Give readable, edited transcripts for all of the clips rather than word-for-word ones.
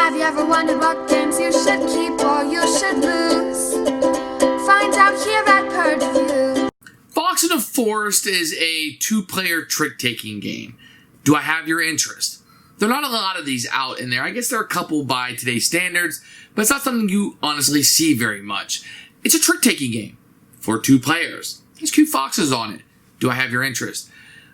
Have you ever wondered what games you should keep or you should lose? Find out here at Purge Review. Fox in the Forest is a two-player trick-taking game. Do I have your interest? There are not a lot of these out in there. I guess there are a couple by today's standards, but it's not something you honestly see very much. It's a trick-taking game for two players. There's cute foxes on it. Do I have your interest?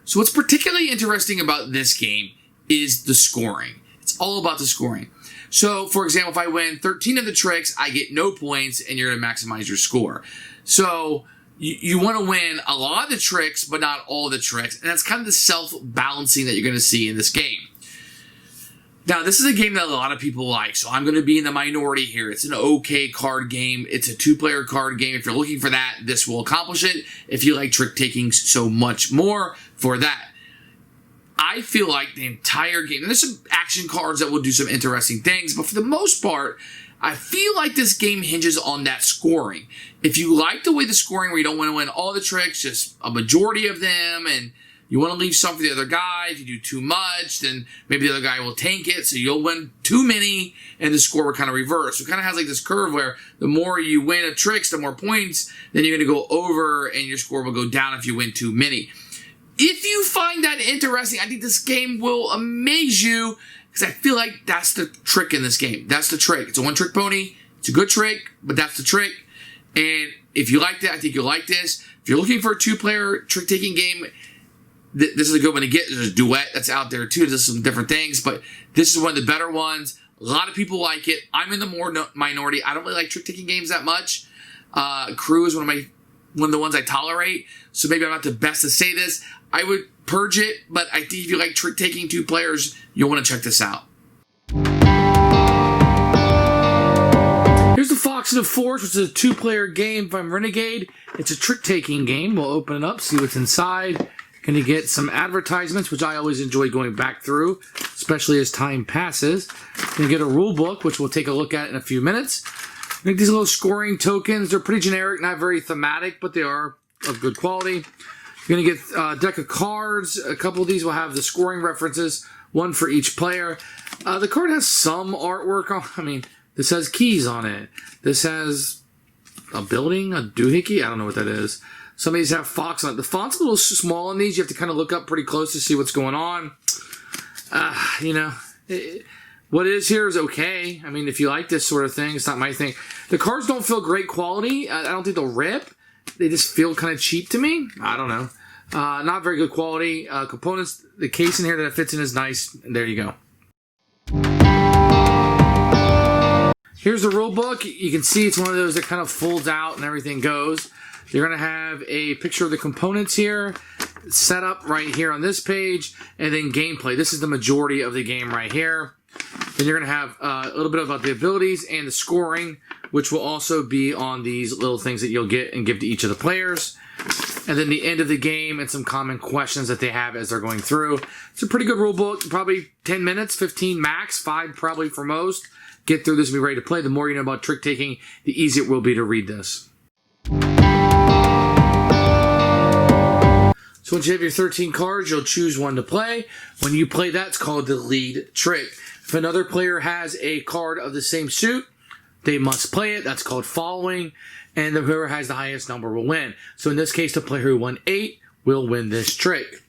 So what's particularly interesting about this game is the scoring. It's all about the scoring. So, for example, if I win 13 of the tricks, I get no points, and you're going to maximize your score. So you want to win a lot of the tricks, but not all the tricks. And that's kind of the self-balancing that you're going to see in this game. Now, this is a game that a lot of people like, so I'm going to be in the minority here. It's an okay card game. It's a two-player card game. If you're looking for that, this will accomplish it. If you like trick-taking so much more, for that. I feel like the entire game, and there's some action cards that will do some interesting things, but for the most part, I feel like this game hinges on that scoring. If you like the way the scoring, where you don't want to win all the tricks, just a majority of them, and you want to leave some for the other guy, if you do too much, then maybe the other guy will tank it, so you'll win too many, and the score will kind of reverse. So it kind of has like this curve where the more you win of tricks, the more points, then you're going to go over, and your score will go down if you win too many. If you find that interesting, I think this game will amaze you, because I feel like that's the trick in this game. That's the trick. It's a one-trick pony. It's a good trick, but that's the trick. And if you like that, I think you'll like this. If you're looking for a two-player trick-taking game, this is a good one to get. There's a duet that's out there too. There's some different things, but this is one of the better ones. A lot of people like it. I'm in the minority. I don't really like trick-taking games that much. Crew is one of the ones I tolerate, so maybe I'm not the best to say this. I would purge it, but I think if you like trick-taking two players, you'll want to check this out. Here's the Fox in the Forest, which is a two-player game from Renegade. It's a trick-taking game. We'll open it up, see what's inside. Going to get some advertisements, which I always enjoy going back through, especially as time passes. Going to get a rule book, which we'll take a look at in a few minutes. Make these little scoring tokens. They're pretty generic, not very thematic, but they are of good quality. You're going to get a deck of cards. A couple of these will have the scoring references, one for each player. The card has some artwork on. I mean, this has keys on it. This has a building, a doohickey. I don't know what that is. Some of these have fox on it. The font's a little small on these. You have to kind of look up pretty close to see what's going on. What is here is okay. I mean, if you like this sort of thing, it's not my thing. The cards don't feel great quality. I don't think they'll rip. They just feel kind of cheap to me. I don't know. Not very good quality. Components, the case in here that it fits in is nice. And there you go. Here's the rule book. You can see it's one of those that kind of folds out and everything goes. You're going to have a picture of the components here, set up right here on this page, and then gameplay. This is the majority of the game right here. Then you're going to have a little bit about the abilities and the scoring, which will also be on these little things that you'll get and give to each of the players. And then the end of the game and some common questions that they have as they're going through. It's a pretty good rule book. Probably 10 minutes, 15 max, 5 probably for most. Get through this and be ready to play. The more you know about trick-taking, the easier it will be to read this. So once you have your 13 cards, you'll choose one to play. When you play that, it's called the lead trick. If another player has a card of the same suit, they must play it. That's called following. And whoever has the highest number will win. So in this case, the player who won 8 will win this trick.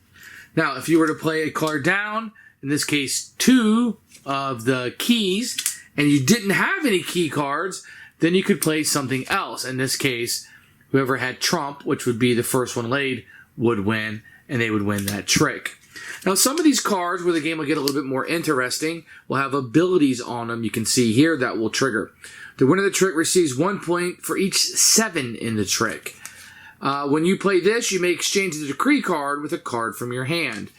Now, if you were to play a card down, in this case 2 of the keys, and you didn't have any key cards, then you could play something else. In this case, whoever had trump, which would be the first one laid, would win, and they would win that trick. Now, some of these cards, where the game will get a little bit more interesting, will have abilities on them. You can see here that will trigger. The winner of the trick receives 1 point for each 7 in the trick. When you play this, you may exchange the decree card with a card from your hand.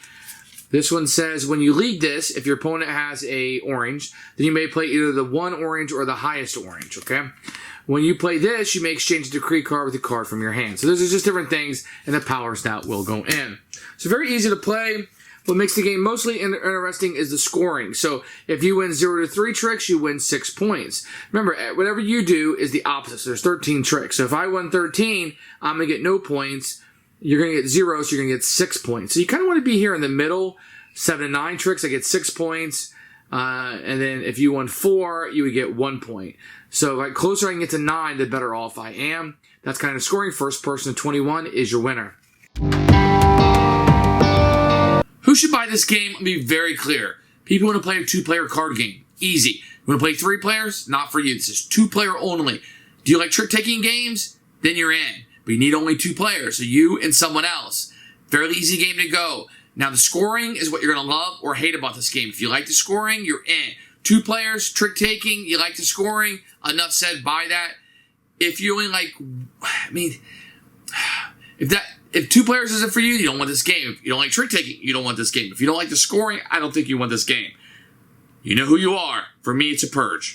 This one says, when you lead this, if your opponent has a orange, then you may play either the 1 orange or the highest orange, okay? When you play this, you may exchange the decree card with a card from your hand. So those are just different things, and the powers that will go in. So very easy to play. What makes the game mostly interesting is the scoring. So if you win 0 to 3 tricks, you win 6 points. Remember, whatever you do is the opposite. So there's 13 tricks. So if I won 13, I'm going to get no points. You're going to get 0, so you're going to get 6 points. So you kind of want to be here in the middle. 7 to 9 tricks, I get 6 points. And then if you won 4, you would get 1 point. So the closer I can get to 9, the better off I am. That's kind of scoring. First person to 21 is your winner. Who should buy this game? Let me be very clear. People want to play a 2-player card game. Easy. You want to play 3 players? Not for you. This is 2-player only. Do you like trick-taking games? Then you're in. But you need only 2 players, so you and someone else. Fairly easy game to go. Now, the scoring is what you're going to love or hate about this game. If you like the scoring, you're in. 2 players, trick-taking, you like the scoring, enough said, buy that. If you only like, if 2 players isn't for you, you don't want this game. If you don't like trick-taking, you don't want this game. If you don't like the scoring, I don't think you want this game. You know who you are. For me, it's a Purge.